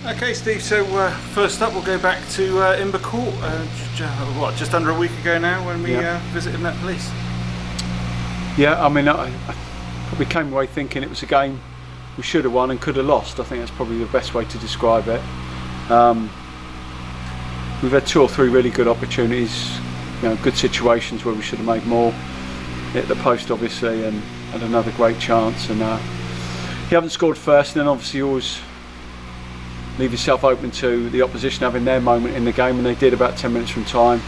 Okay, Steve, so first up we'll go back to Imber Court, just under a week ago now when we visited Met Police. Yeah, I mean, I probably came away thinking it was a game we should have won and could have lost. I think that's probably the best way to describe it. We've had 2 or 3 really good opportunities, good situations where we should have made more. Hit the post obviously and had another great chance, and you haven't scored first, and then obviously you always leave yourself open to the opposition having their moment in the game, and they did about 10 minutes from time,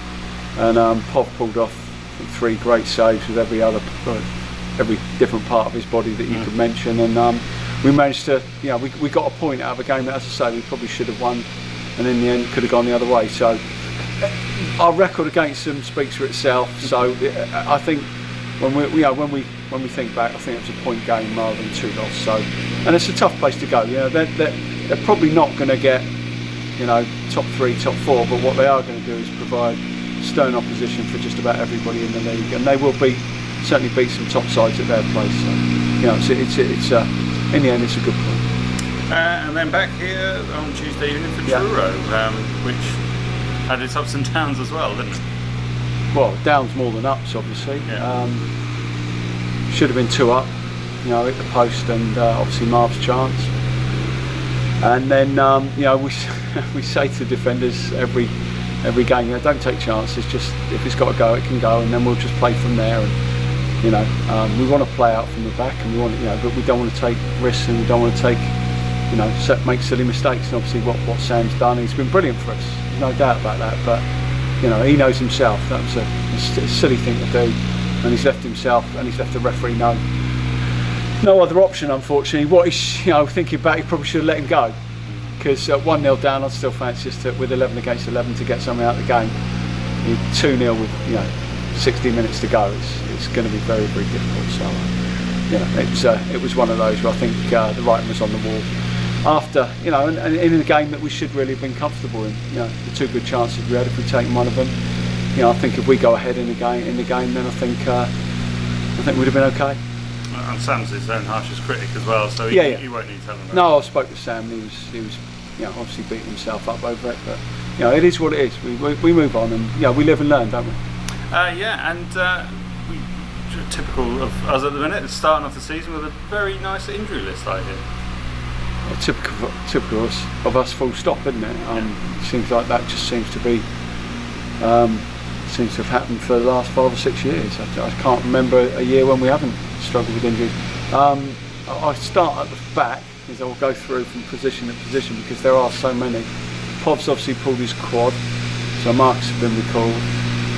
and Pov pulled off 3 great saves with every different part of his body that you could mention, and we managed to, we got a point out of a game that, as I say, we probably should have won, and in the end could have gone the other way. So our record against them speaks for itself. So I think when we think back, I think it was a point game rather than 2 loss. So, and it's a tough place to go. They're probably not going to get top 3, top 4, but what they are going to do is provide stern opposition for just about everybody in the league, and they will certainly beat some top sides at their place. So it's in the end it's a good point. And then back here on Tuesday evening for Truro, which had its ups and downs as well, didn't it? Well, downs more than ups, obviously. Yeah. Should have been 2 up, at the post, and obviously Marv's chance. And then we say to defenders every game, don't take chances. Just if it's got to go, it can go, and then we'll just play from there. And we want to play out from the back, and we want, but we don't want to take risks, and we don't want to take, make silly mistakes. And obviously, what Sam's done, he's been brilliant for us. There's no doubt about that. But he knows himself that was a silly thing to do, and he's left himself, and he's left the referee no other option, unfortunately. What he's thinking back, he probably should have let him go, because 1-0 down, I'd still fancy us with 11 against 11 to get something out of the game. 2-0 with 60 minutes to go, it's going to be very, very difficult. So it was one of those where I think the writing was on the wall. After and in a game that we should really have been comfortable in, the 2 good chances we had, if we take one of them, I think if we go ahead in the game, then I think we'd have been okay. And Sam's his own harshest critic as well, so he won't need to tell him that. No, I spoke to Sam. He was obviously beating himself up over it, but it is what it is. We move on, and we live and learn, don't we? Typical of us at the minute, starting off the season with a very nice injury list, I hear. Well, typical of us, full stop, isn't it? It seems like that just seems to have happened for the last 5 or 6 years. I can't remember a year when we haven't struggled with injuries. I start at the back, as I'll go through from position to position, because there are so many. Pov's obviously pulled his quad, so Mark's been recalled.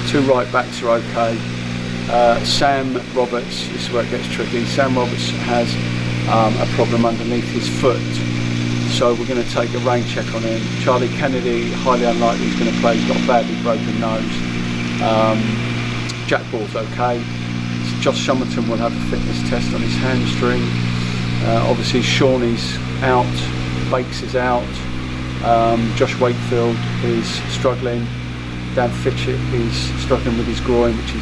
2 right backs are okay. Sam Roberts, this is where it gets tricky. Sam Roberts has a problem underneath his foot, so we're going to take a rain check on him. Charlie Kennedy, highly unlikely he's going to play. He's got a badly broken nose. Jack Ball's okay. Josh Shummerton will have a fitness test on his hamstring. Obviously Shawnee's out, Bakes is out. Josh Wakefield is struggling. Dan Fitchett is struggling with his groin, which he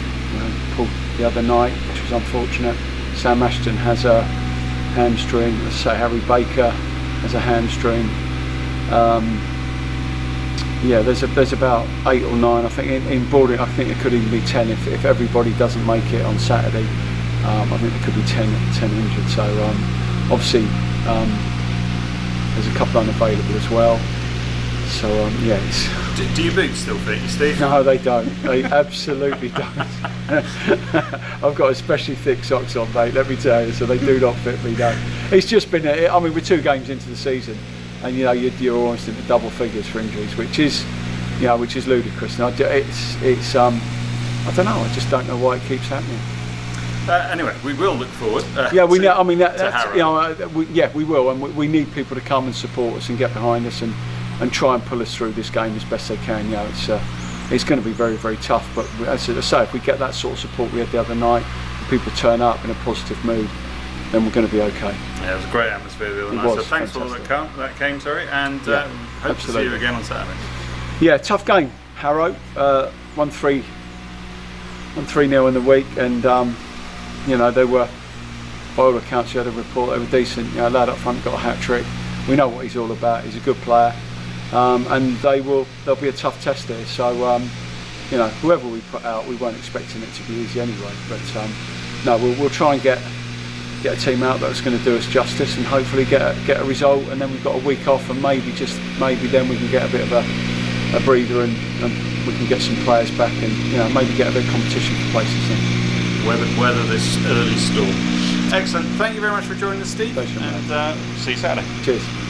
pulled the other night, which was unfortunate. Sam Ashton has a hamstring. Let's say Harry Baker has a hamstring. There's about 8 or 9. I think in Broading, I think it could even be 10 if everybody doesn't make it on Saturday. I think there could be 10 injured. So obviously there's a couple unavailable as well. So do your boots still fit you, Steve? No, they don't. They absolutely don't. I've got especially thick socks on, mate, let me tell you, so they do not fit me, no. It's just been, we're 2 games into the season, and you're almost into double figures for injuries, which is ludicrous. And it's I don't know, I just don't know why it keeps happening. Anyway, we will look forward. We know. I mean, Harrow. We will, and we need people to come and support us and get behind us and try and pull us through this game as best they can. It's going to be very, very tough. But as I say, if we get that sort of support we had the other night, and people turn up in a positive mood, then we're going to be okay. Yeah, it was a great atmosphere the other night. So thanks for all that came, and hope to see you again on Saturday. Yeah, tough game. Harrow 1-3 1-3-0 in the week, and they were, by all accounts, you had a report, they were decent. Lad up front got a hat-trick. we know what he's all about. He's a good player, and there'll be a tough test here. So you know, whoever we put out, we weren't expecting it to be easy anyway. But no, we'll try and get a team out that's going to do us justice, and hopefully get a result. And then we've got a week off, and maybe then we can get a bit of a breather, and we can get some players back, and you know, maybe get a bit of competition for places then. Weather this early storm. Excellent. Thank you very much for joining us, Steve. Pleasure, and see you Saturday. Cheers.